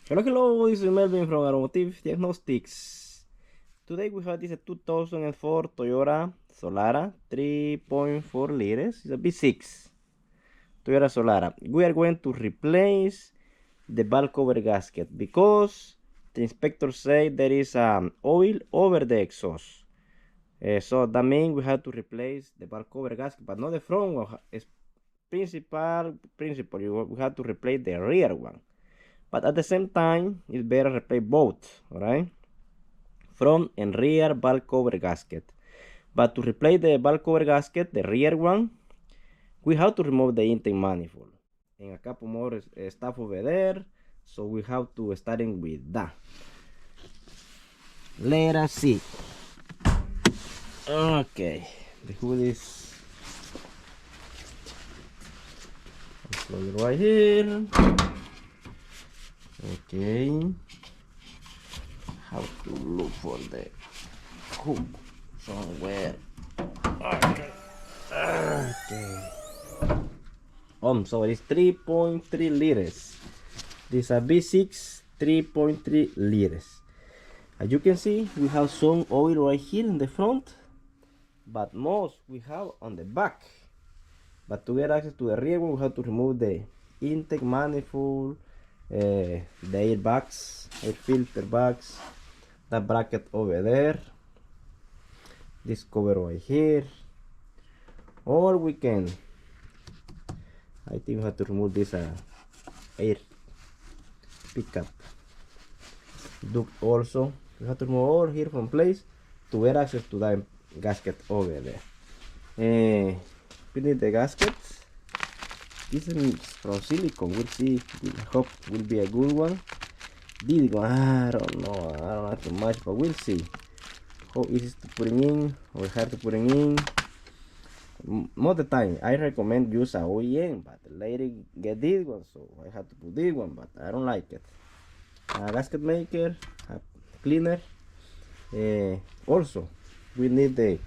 Hello, hello, this is Melvin from Automotive Diagnostics. Today we have this 2004 Toyota Solara 3.4 liters. It's a V6 Toyota Solara. We are going to replace the valve cover gasket because the inspector said there is oil over the exhaust. So that means we have to replace the valve cover gasket, but not the front one. It's principal. We have to replace the rear one. But at the same time, it's better replace both, alright? Front and rear valve cover gasket. But to replace the valve cover gasket, the rear one, we have to remove the intake manifold. And a couple more stuff over there, so we have to starting with that. Let us see. Okay, the hood is plug right here. Okay, how to look for the hook somewhere. Okay. So it's 3.3 liters. This is a V6 3.3 liters. As you can see, we have some oil right here in the front, but most we have on the back. But to get access to the rear one, we have to remove the intake manifold, the air bags, air filter bags, that bracket over there, this cover right here, or we can, I think we have to remove this air pickup duct also. We have to remove all here from place to get access to that gasket over there. Finish the gasket. This is from silicone. We'll see. We hope will be a good one. This one, I don't know. I don't know too much, but we'll see. How easy to putting in or hard to putting in. Most of the time, I recommend use a OEM, but the lady get this one, so I have to put this one, but I don't like it. A gasket maker, a cleaner. Also, we need the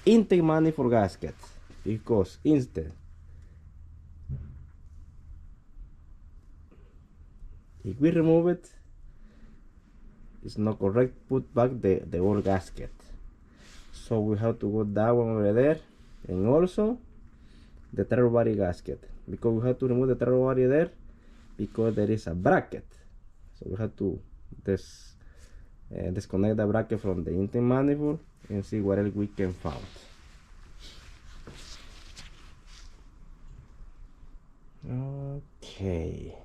intake manifold gasket because instead, if we remove it, it's not correct. Put back the old gasket. So we have to go that one over there, and also the throttle body gasket, because we have to remove the throttle body there because there is a bracket. So we have to disconnect the bracket from the intake manifold and see what else we can find. Okay.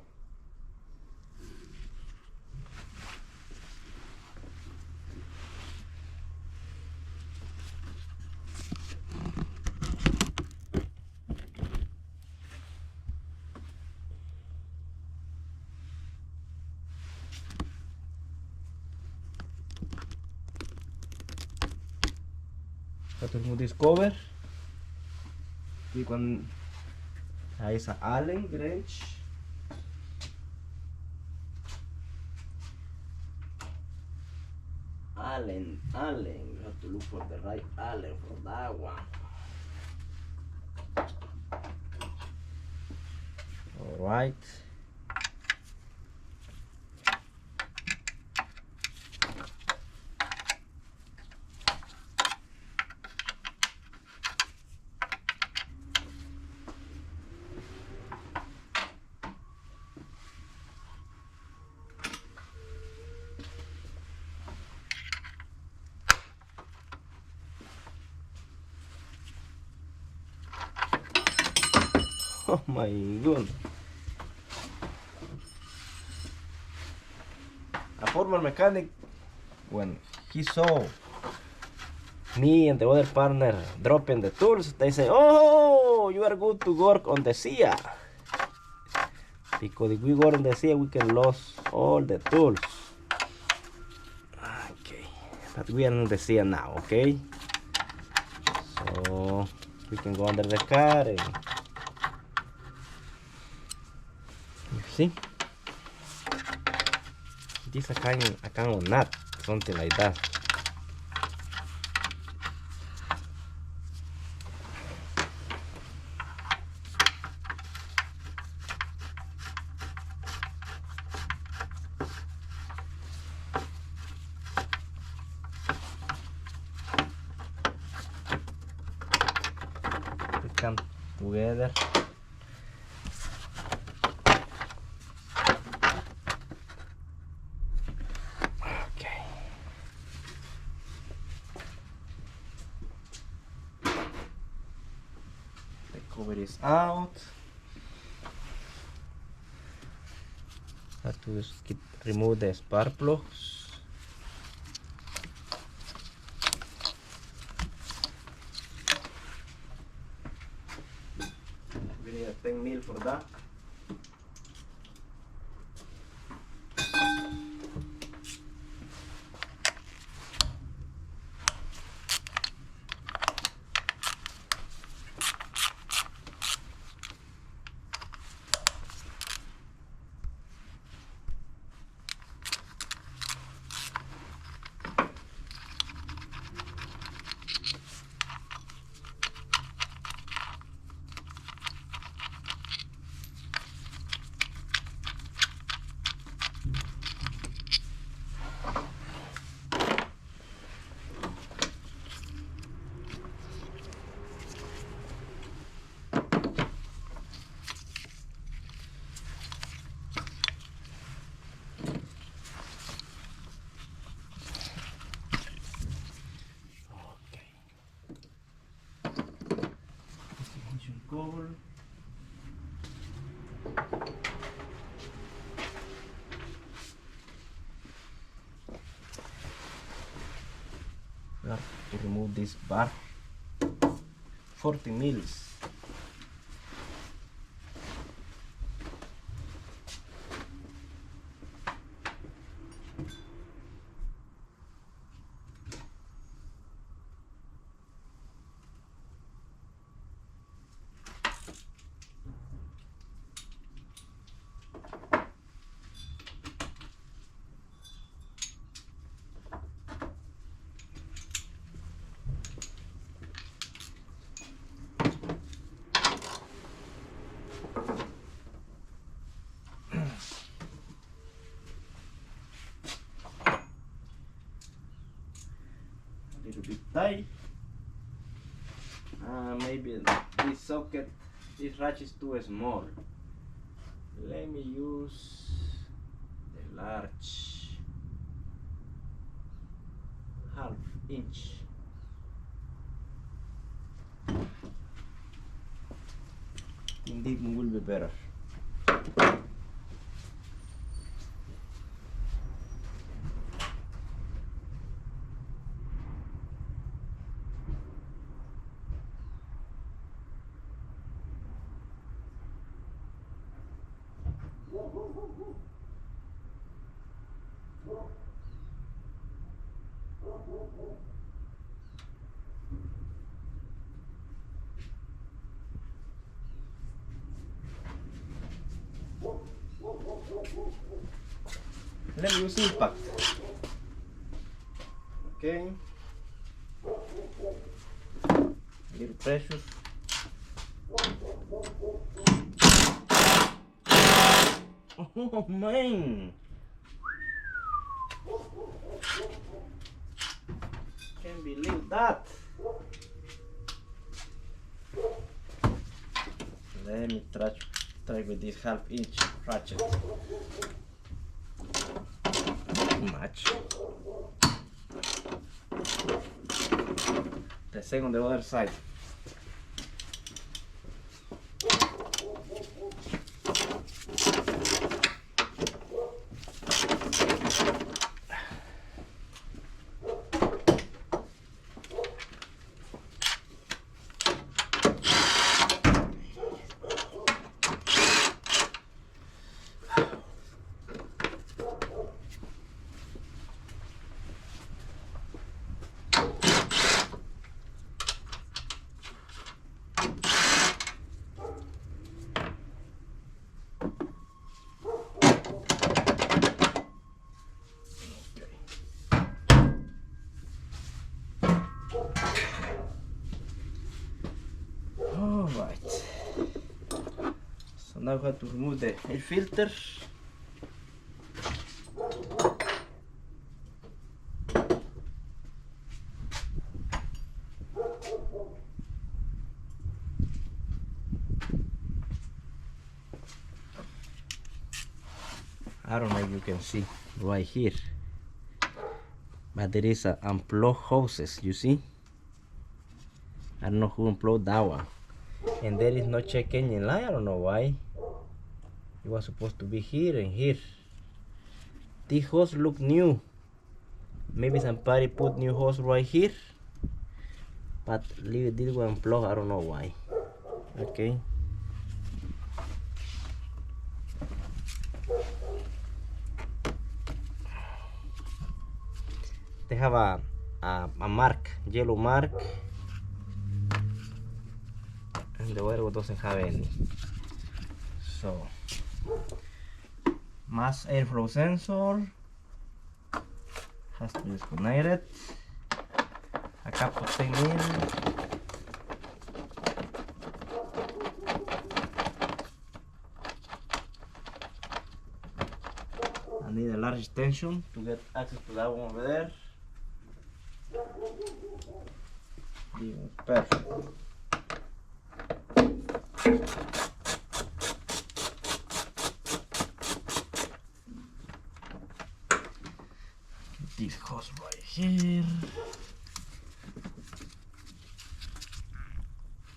Have to remove this cover. We can use an Allen wrench. Allen. We have to look for the right Allen for that one. All right. Oh my god. A former mechanic, when he saw me and the other partner dropping the tools, they say, oh, you are good to work on the SIA. Because if we work on the SIA, we can lose all the tools. Okay, but we are on the SIA now, okay? So we can go under the car and you see, this a kind of nut, something like that. together. Okay. The cover is out. Have to remove the spark plugs. We need a 10 mil for that. Cover. We have to remove this bar. 40 mils. A little bit tight. Maybe this socket, this ratchet is too small. Let me use the large, ½ inch. I think this one will be better. Let me use impact. Okay. A little pressure. Oh man! Can't believe that. Let me try with this ½ inch ratchet. Too much. The same on the other side. Alright, so now we have to remove the air filter. I don't know if you can see right here, but there is a unplugged hoses, you see. I don't know who unplugged that one. And there is no check engine light. I don't know why. It was supposed to be here and here. This hose look new. Maybe somebody put new hose right here, but leave this one unplugged. I don't know why. Okay. They have a mark, yellow mark, and the other one doesn't have any. So, mass airflow sensor has to be disconnected. A couple things in. I need a large extension to get access to that one over there. Perfect. This hose right here.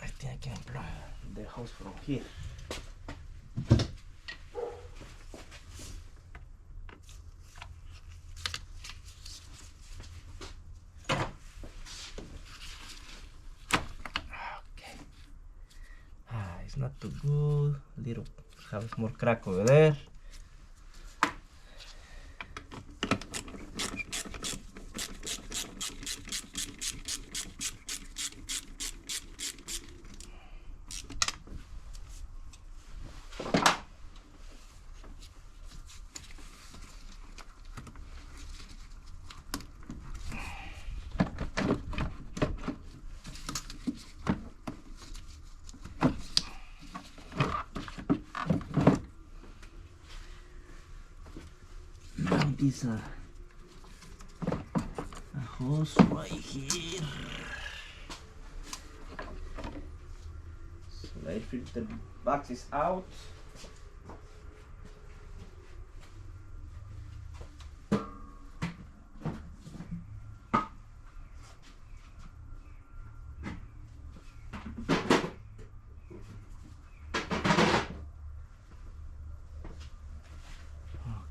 I think I can plug the hose from here. Okay. It's not too good. Little have a small crack over there. Is a hose right here. So the air filter box is out.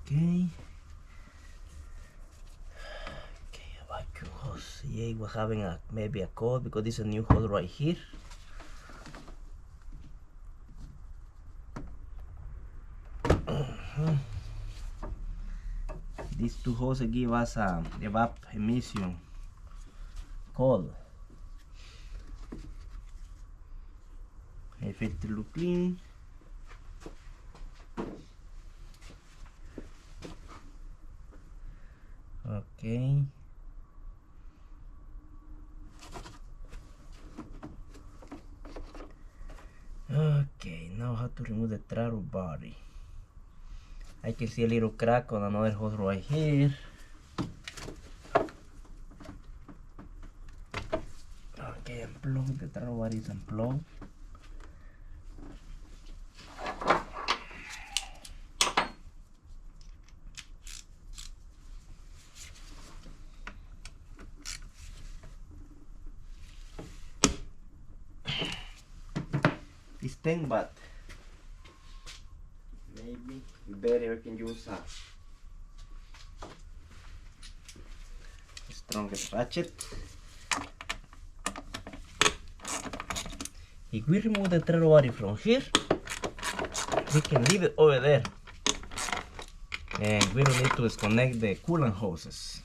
Okay. Yeah, it was having maybe a code because this is a new hose right here. These two hoses give us a evap emission code. Air filter look clean. Okay. Okay, now how to remove the throttle body. I can see a little crack on another hose right here. Okay, unplug the throttle body is unplugged. It's 10 but maybe better we can use a stronger ratchet. If we remove the throttle body from here, we can leave it over there and we don't need to disconnect the coolant hoses.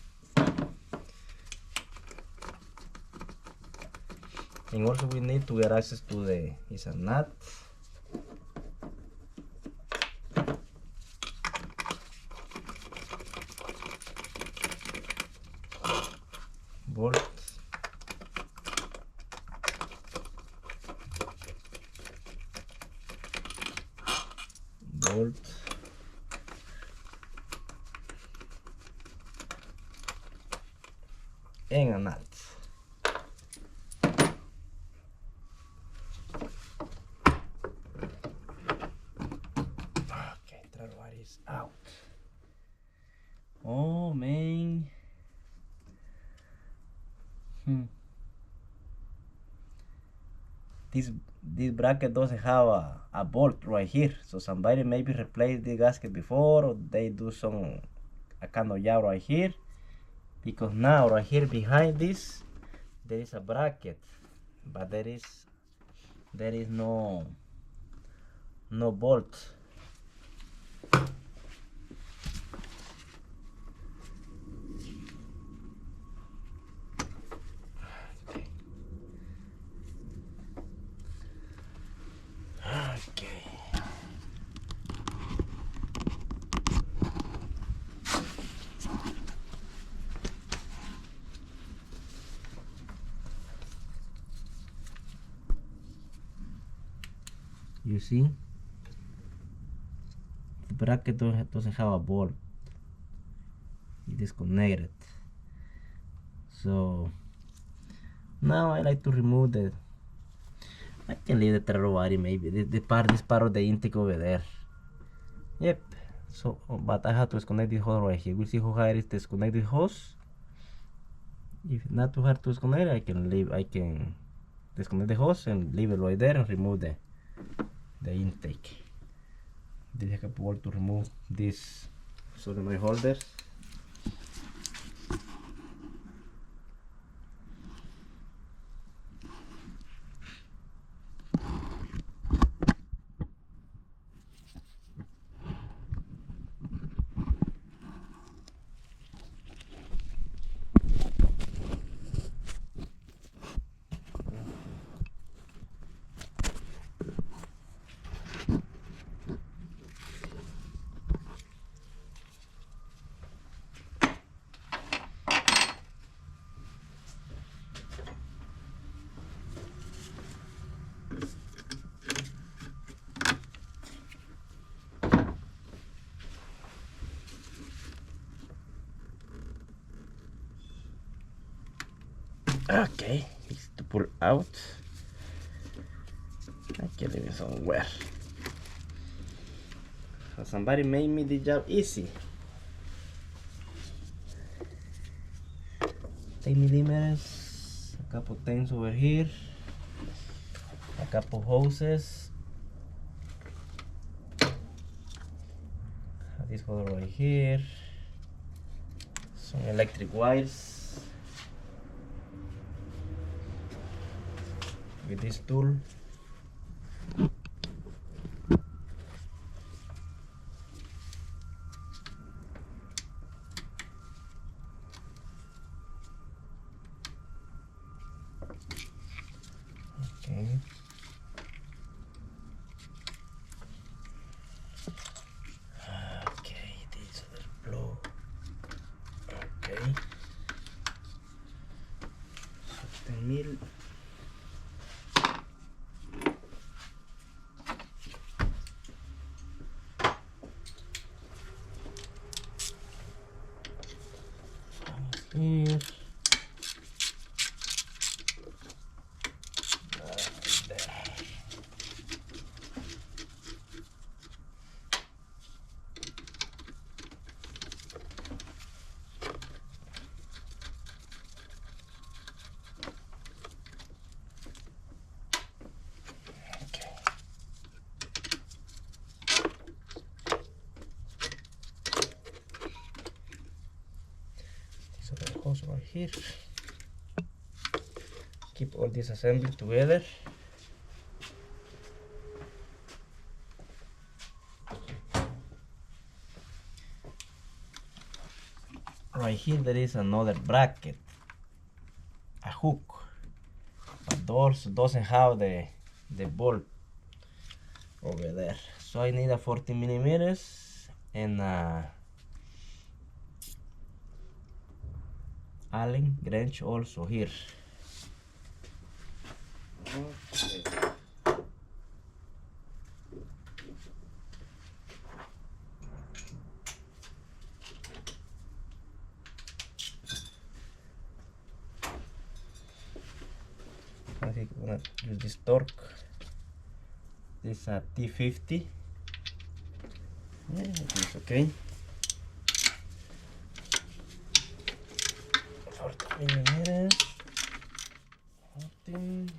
And also we need to get access to the, is a nut. Bolt. Bolt. And a nut. Okay, throttle body is out. Oh man. This bracket doesn't have a bolt right here, so somebody maybe replaced the gasket before, or they do some a kind of job right here, because now right here behind this there is a bracket, but there is no bolt. Okay. You see, the bracket doesn't have a bolt. It is disconnected. So now I like to remove the. I can leave the third body maybe. This part of the intake over there. Yep. So, but I have to disconnect this hose right here. We'll see how hard it is to disconnect the hose. If not too hard to disconnect, I can disconnect the hose and leave it right there and remove the intake. This is a bolt to remove this solenoid holder. Okay, it's to pull out. I can leave it somewhere. So somebody made me the job easy. 10 millimeters, a couple things over here, a couple hoses. This hole right here, some electric wires. With this tool, okay. Okay, this other blow. Okay. 10 mil. Here. Hose right here. Keep all this assembly together. Right here there is another bracket, a hook, but those doesn't have the bolt over there. So I need a 40 millimeters and Allen wrench also here. Okay. I think we're gonna use this torque. This is a T50. Yeah, it's okay. millimeters. 14.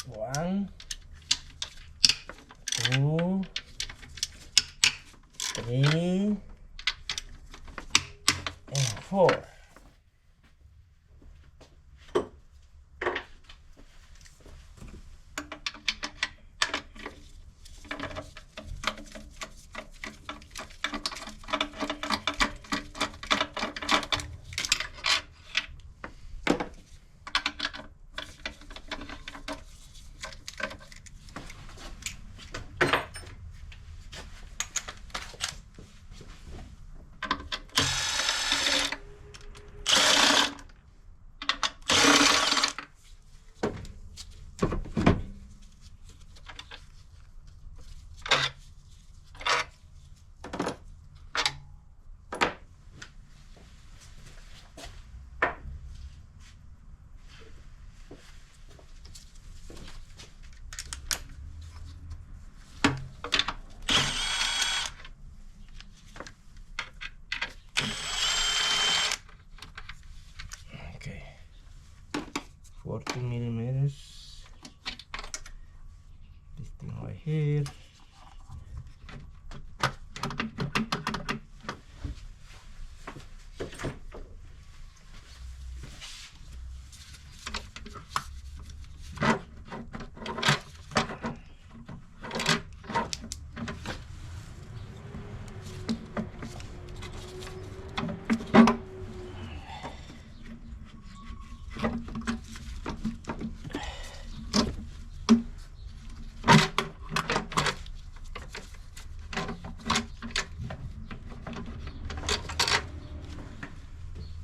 1, 2, 3, and 4. Okay, 14 millimeters. This thing right here.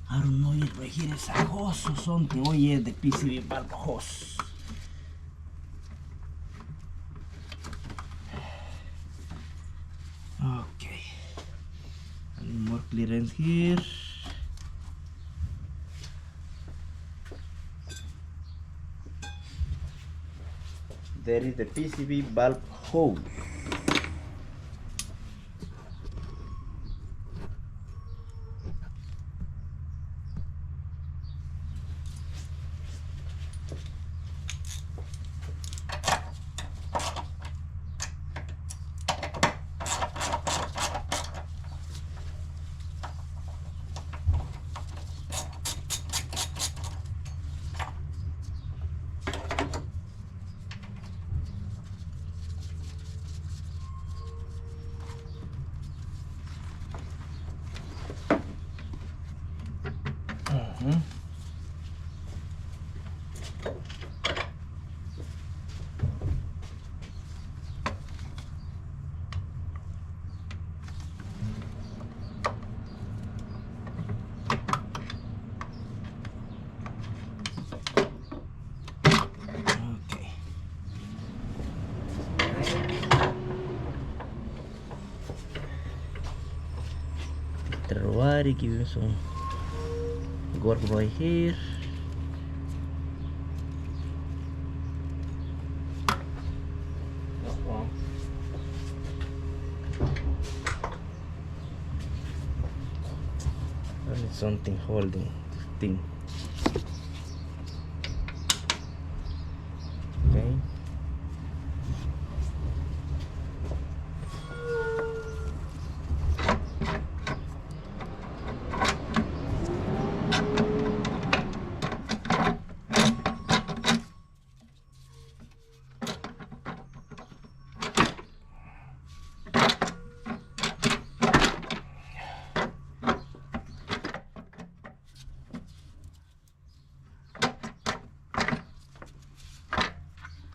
I don't know yet, right here is a hose or something. Oh yeah, the PCB valve hose. Okay, and more clearance here. There is the PCB valve hose. Okay. Try to give him some work right here. I need something holding this thing. Okay.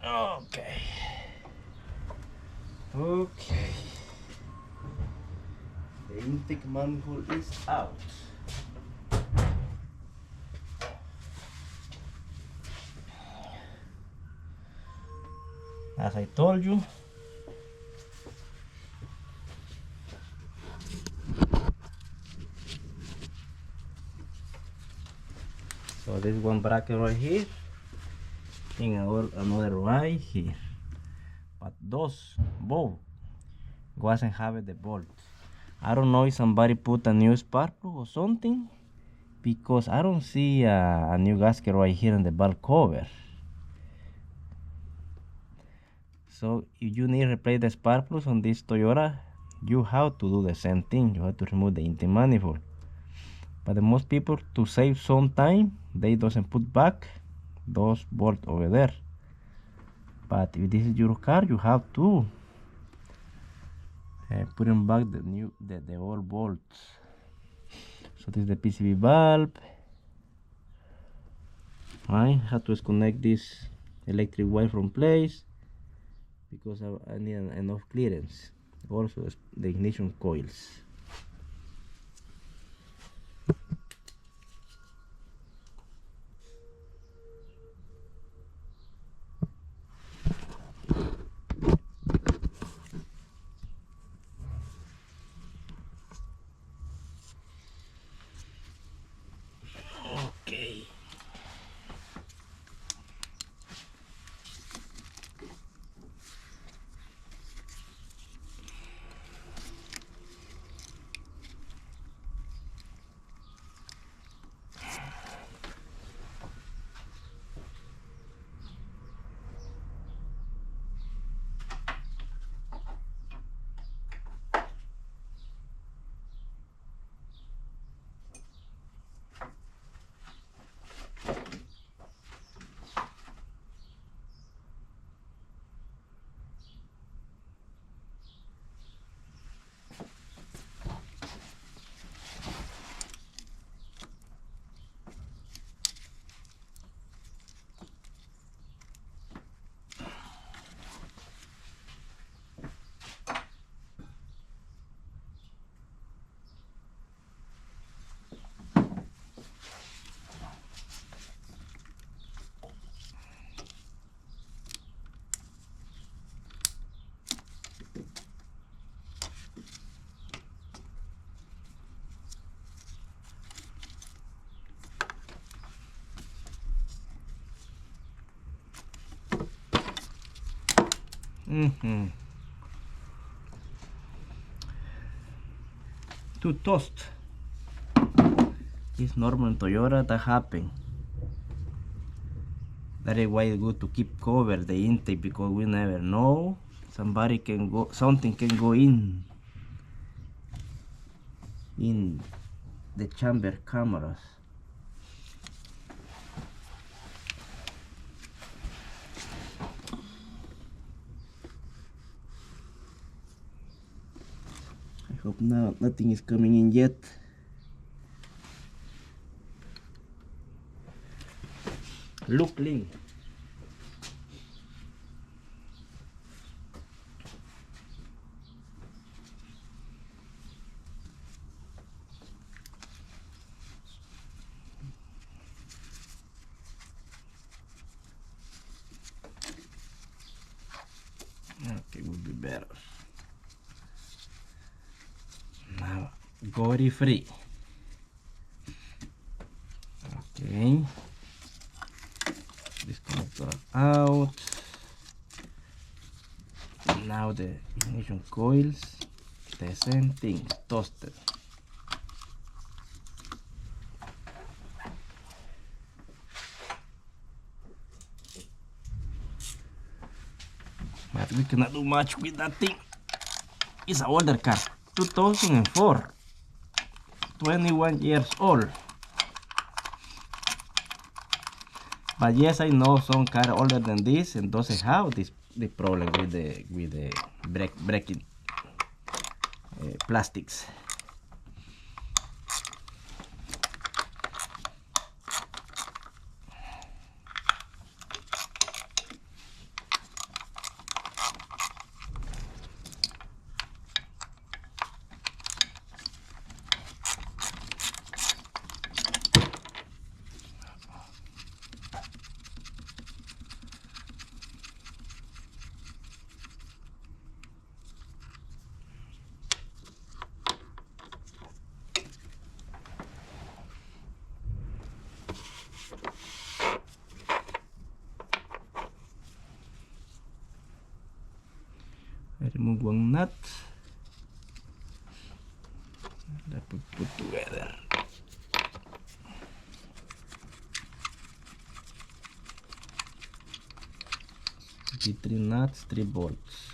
Okay. Okay. The intake manifold is out. As I told you, so there's one bracket right here and another right here, but those both wasn't have the bolt. I don't know if somebody put a new spark plug or something, because I don't see a new gasket right here in the valve cover. So if you need to replace the spark plugs on this Toyota, you have to do the same thing. You have to remove the intake manifold. But the most people, to save some time, they doesn't put back those bolts over there. But if this is your car, you have to put in back the old bolts. So this is the PCV valve. I have to disconnect this electric wire from place because I need enough clearance. Also the ignition coils. Okay. To toast. It's normal in Toyota that happen. That is why it's good to keep cover the intake, because we never know. Something can go in the chamber cameras. I hope nothing is coming in yet. Look clean. Okay, would be better. Now, gory free. Okay. This connector out. Now the ignition coils, the same thing, toasted. But we cannot do much with that thing. It's an older car, 2004, 21 years old. But yes, I know some car older than this and doesn't have the problem with the braking plastics. I remove one nut. that we put together. The 3 nuts, 3 bolts.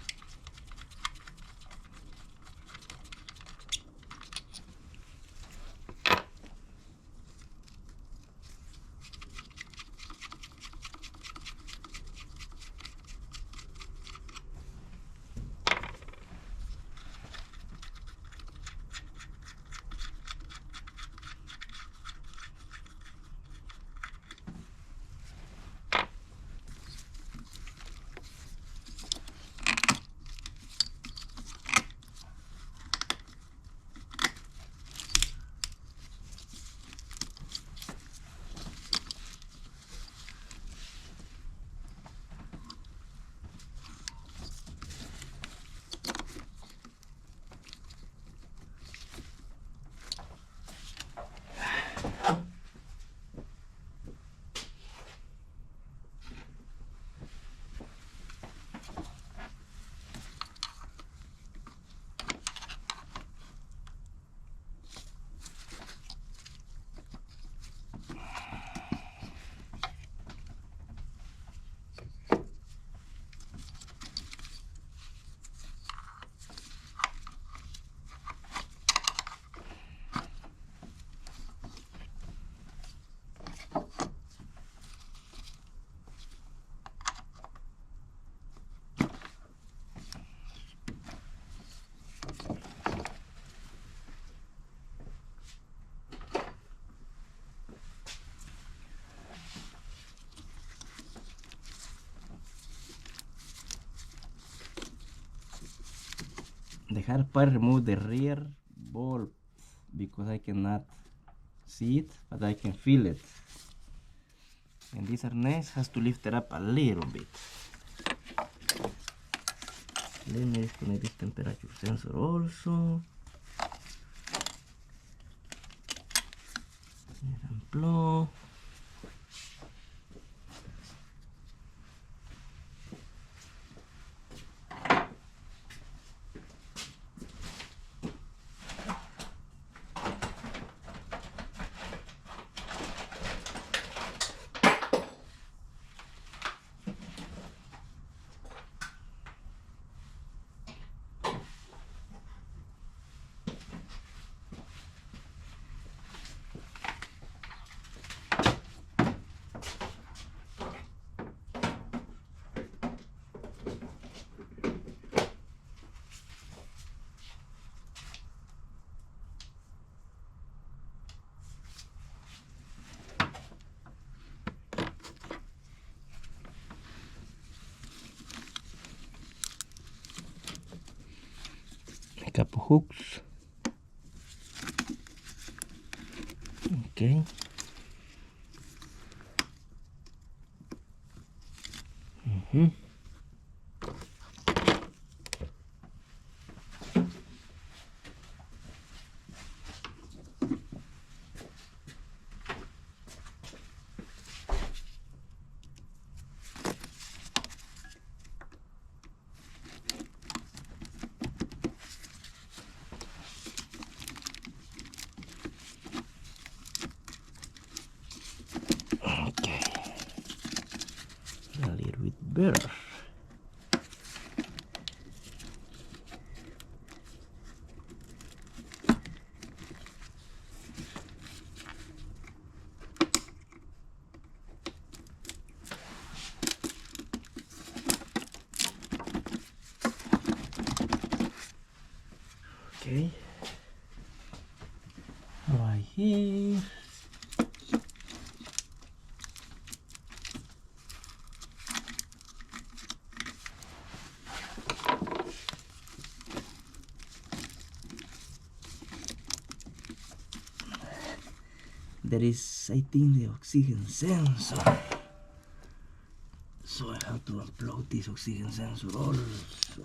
The hard part, remove the rear bolt because I cannot see it, but I can feel it. And this harness has to lift it up a little bit. Let me disconnect this temperature sensor also. Unplug. A couple hooks. Okay. Okay. A little bit better. Okay. Right here. There is, I think, the oxygen sensor. So I have to unplug this oxygen sensor also.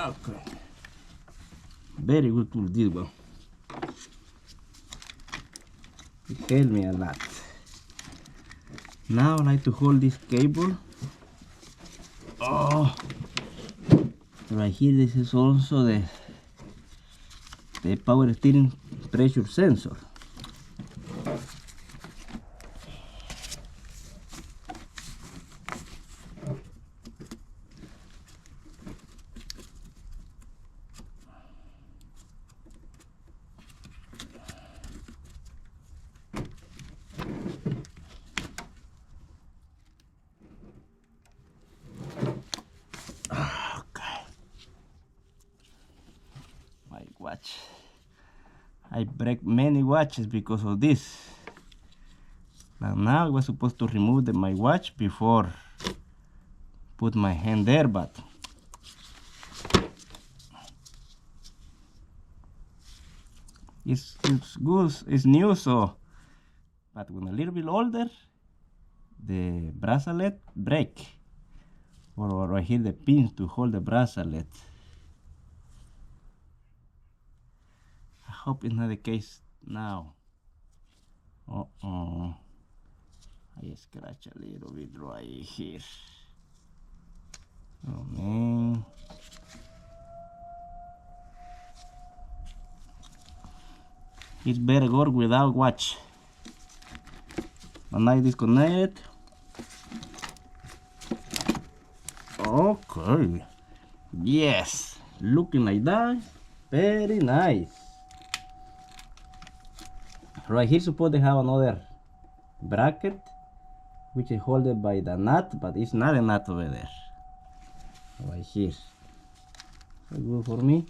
Okay. Very good tool, this one. It helped me a lot. Now I like to hold this cable. Oh, right here, this is also the power steering pressure sensor. My watch. I break many watches because of this. Now I was supposed to remove my watch before put my hand there, but it's good, it's new, so, but when a little bit older, the bracelet break, or I hit the pins to hold the bracelet. I hope it's not the case now. I scratch a little bit right here. Oh man. It's better go without watch. When I disconnect it. Okay. Yes. Looking like that. Very nice. Right here supposed to have another bracket which is held by the nut, but it's not a nut over there. Right here. So good for me.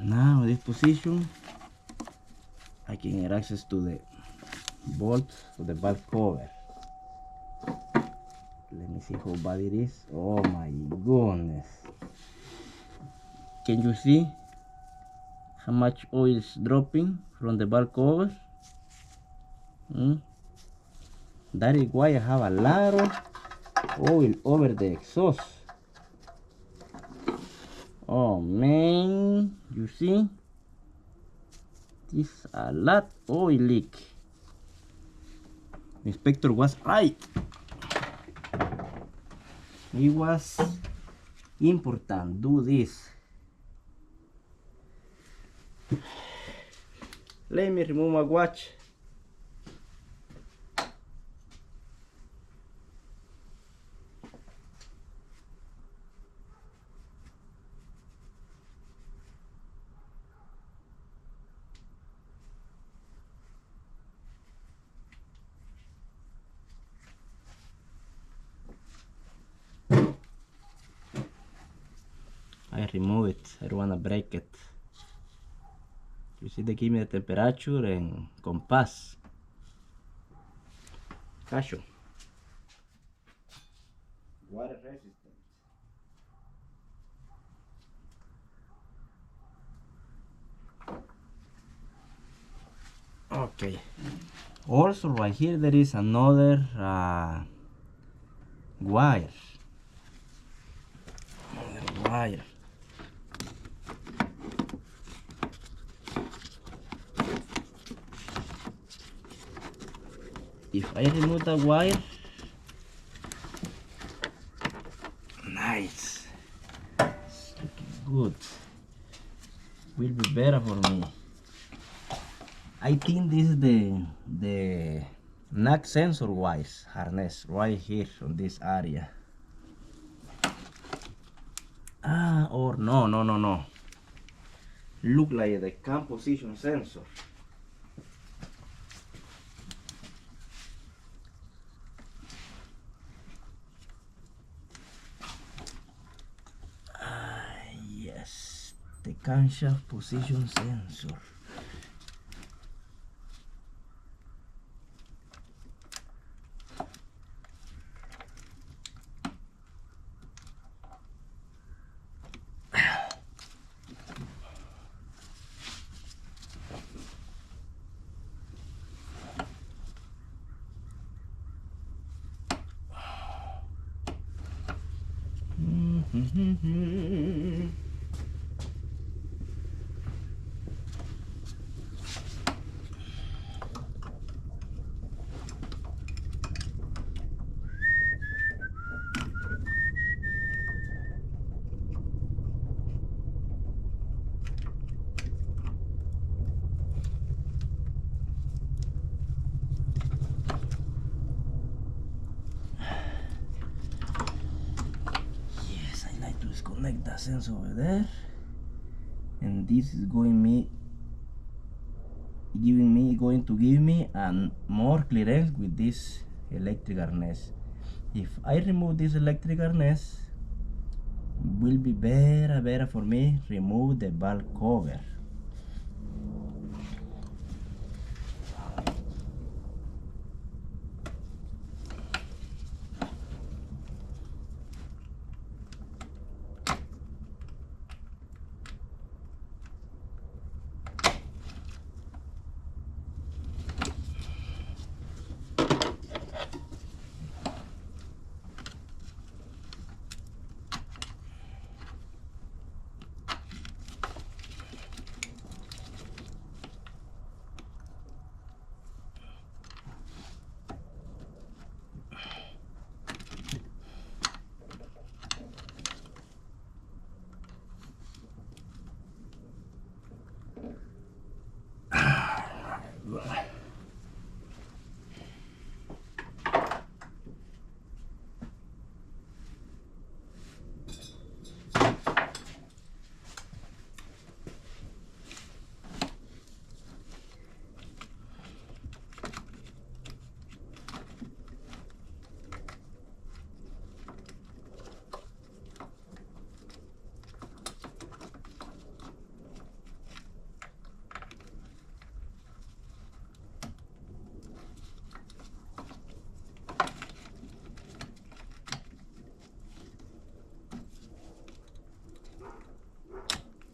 Now this position I can get access to the bolt for the valve cover. Let me see how bad it is. Oh my goodness. Can you see how much oil is dropping from the valve cover? That is why I have a lot of oil over the exhaust. Oh man, you see? This is a lot oil leak. The inspector was right. It was important. Do this. Let me remove my watch. I remove it. I don't want to break it. You see, they give me the temperature and compass. Casio. Water resistant. Okay. Also, right here there is another wire. Another wire. If I remove the wire, nice, it's looking good, will be better for me. I think this is the knock sensor wires harness right here on this area. Or no. Look like the cam position sensor. Yes, the camshaft position sensor. Disconnect the sensor over there, and this is going to give me more clearance with this electric harness. If I remove this electric harness, will be better for me remove the valve cover.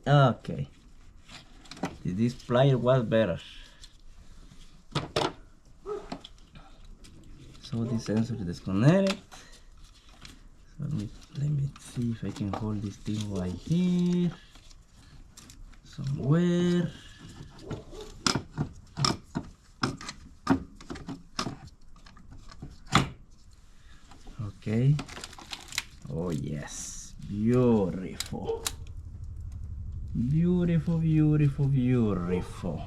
Okay, this plier was better. So this sensor is disconnected. So let me see if I can hold this thing right here somewhere. Okay. Oh yes, beautiful. Beautiful, beautiful, beautiful.